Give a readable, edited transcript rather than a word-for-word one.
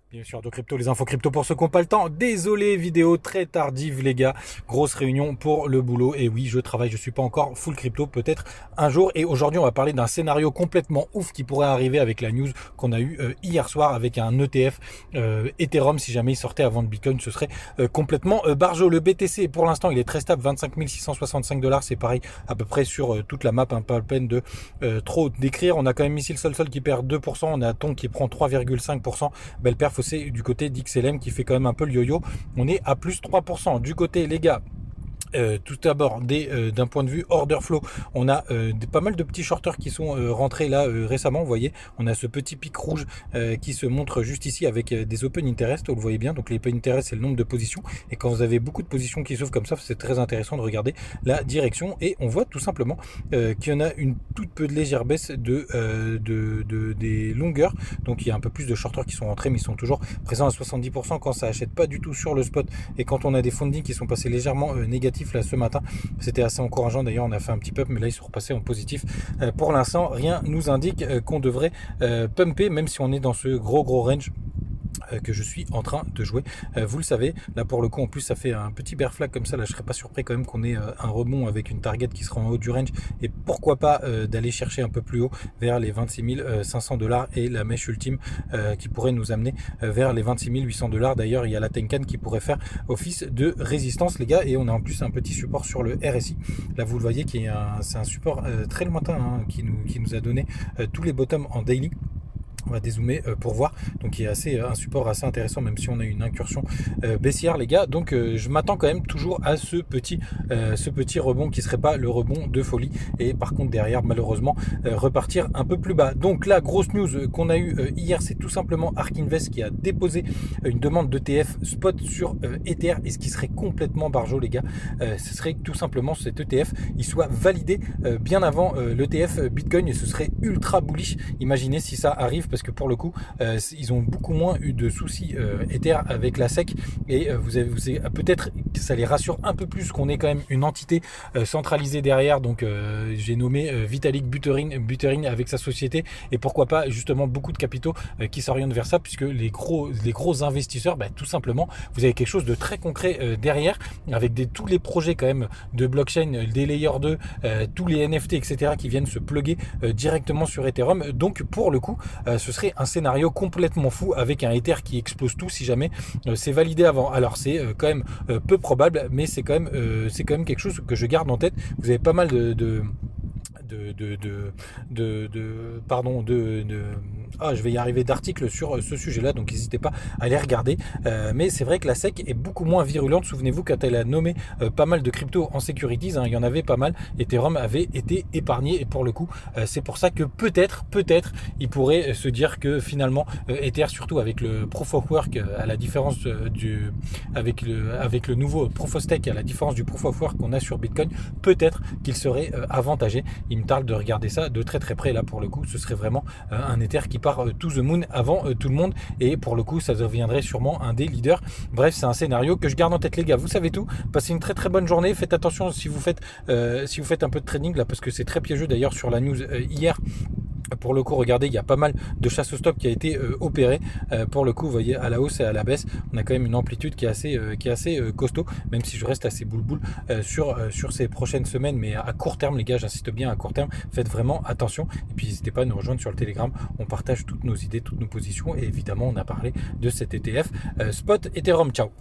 Bien sûr, de crypto, les infos crypto pour ceux qui n'ont pas le temps. Désolé, vidéo très tardive les gars. Grosse réunion pour le boulot. Et oui, je travaille, je suis pas encore full crypto, peut-être un jour. Et aujourd'hui, on va parler d'un scénario complètement ouf qui pourrait arriver avec la news qu'on a eu hier soir avec un ETF Ethereum. Si jamais il sortait avant le Bitcoin, ce serait complètement barjo. Le BTC, pour l'instant, il est très stable, 25 665 dollars. C'est pareil à peu près sur toute la map, hein, pas la peine de trop décrire. On a quand même Missile Sol qui perd 2%. On a Ton qui prend 3,5%. Belle perf aussi du côté d'XLM qui fait quand même un peu le yo-yo. On est à plus 3%. Du côté, les gars, tout d'abord, d'un point de vue order flow, on a pas mal de petits shorters qui sont rentrés là récemment. Vous voyez, on a ce petit pic rouge qui se montre juste ici avec des open interest. Vous le voyez bien. Donc les open interest, c'est le nombre de positions. Et quand vous avez beaucoup de positions qui s'ouvrent comme ça, c'est très intéressant de regarder la direction. Et on voit tout simplement qu'il y en a une toute peu de légère baisse des longueurs. Donc il y a un peu plus de shorters qui sont rentrés, mais ils sont toujours présents à 70% quand ça achète pas du tout sur le spot. Et quand on a des fundings qui sont passés légèrement négatifs là ce matin, c'était assez encourageant. D'ailleurs, on a fait un petit pump, mais là ils sont repassés en positif. Pour l'instant, rien nous indique qu'on devrait pumper, même si on est dans ce gros range que je suis en train de jouer. Vous le savez, là pour le coup en plus ça fait un petit bear flag comme ça. Là je serais pas surpris quand même qu'on ait un rebond avec une target qui sera en haut du range, et pourquoi pas d'aller chercher un peu plus haut vers les 26 500 dollars et la mèche ultime qui pourrait nous amener vers les 26 800 dollars. D'ailleurs il y a la Tenkan qui pourrait faire office de résistance les gars, et on a en plus un petit support sur le RSI. Là vous le voyez, c'est un support très lointain, hein, qui nous a donné tous les bottoms en daily. On va dézoomer pour voir. Donc il y a un support assez intéressant, même si on a une incursion baissière les gars. Donc je m'attends quand même toujours à ce petit rebond qui serait pas le rebond de folie. Et par contre derrière malheureusement repartir un peu plus bas. Donc la grosse news qu'on a eu hier, c'est tout simplement Ark Invest qui a déposé une demande d'ETF spot sur Ether. Et ce qui serait complètement barjo les gars, ce serait tout simplement cet ETF il soit validé bien avant l'ETF Bitcoin, et ce serait ultra bullish. Imaginez si ça arrive, parce que pour le coup ils ont beaucoup moins eu de soucis Ether avec la SEC, et vous avez peut-être que ça les rassure un peu plus qu'on ait quand même une entité centralisée derrière. Donc j'ai nommé Vitalik Buterin avec sa société, et pourquoi pas justement beaucoup de capitaux qui s'orientent vers ça, puisque les gros investisseurs, tout simplement vous avez quelque chose de très concret derrière, avec tous les projets quand même de blockchain, des layer 2, tous les NFT etc qui viennent se plugger directement sur Ethereum. Donc pour le coup ce serait un scénario complètement fou avec un Ether qui explose tout si jamais c'est validé avant. Alors c'est quand même peu probable, mais c'est quand même quelque chose que je garde en tête. Vous avez pas mal je vais y arriver, d'articles sur ce sujet-là, donc n'hésitez pas à les regarder. Mais c'est vrai que la SEC est beaucoup moins virulente. Souvenez-vous quand elle a nommé pas mal de cryptos en securities, hein, il y en avait pas mal. Ethereum avait été épargné, et pour le coup, c'est pour ça que peut-être, il pourrait se dire que finalement, Ether, surtout avec le Proof of Work, à la différence avec le nouveau Proof of Stake, à la différence du Proof of Work qu'on a sur Bitcoin, peut-être qu'il serait avantagé. Il me tarde de regarder ça de très près. Là pour le coup ce serait vraiment un Ether qui part to the moon avant tout le monde, et pour le coup ça deviendrait sûrement un des leaders. Bref, c'est un scénario que je garde en tête les gars. Vous savez tout, passez une très bonne journée. Faites attention si vous faites un peu de trading là, parce que c'est très piégeux. D'ailleurs sur la news hier, pour le coup, regardez, il y a pas mal de chasse au stop qui a été opéré. Pour le coup, vous voyez, à la hausse et à la baisse, on a quand même une amplitude qui est assez costaud, même si je reste assez boule sur ces prochaines semaines. Mais à court terme, les gars, j'insiste bien, à court terme, faites vraiment attention. Et puis, n'hésitez pas à nous rejoindre sur le Telegram. On partage toutes nos idées, toutes nos positions. Et évidemment, on a parlé de cet ETF Spot Ethereum. Ciao.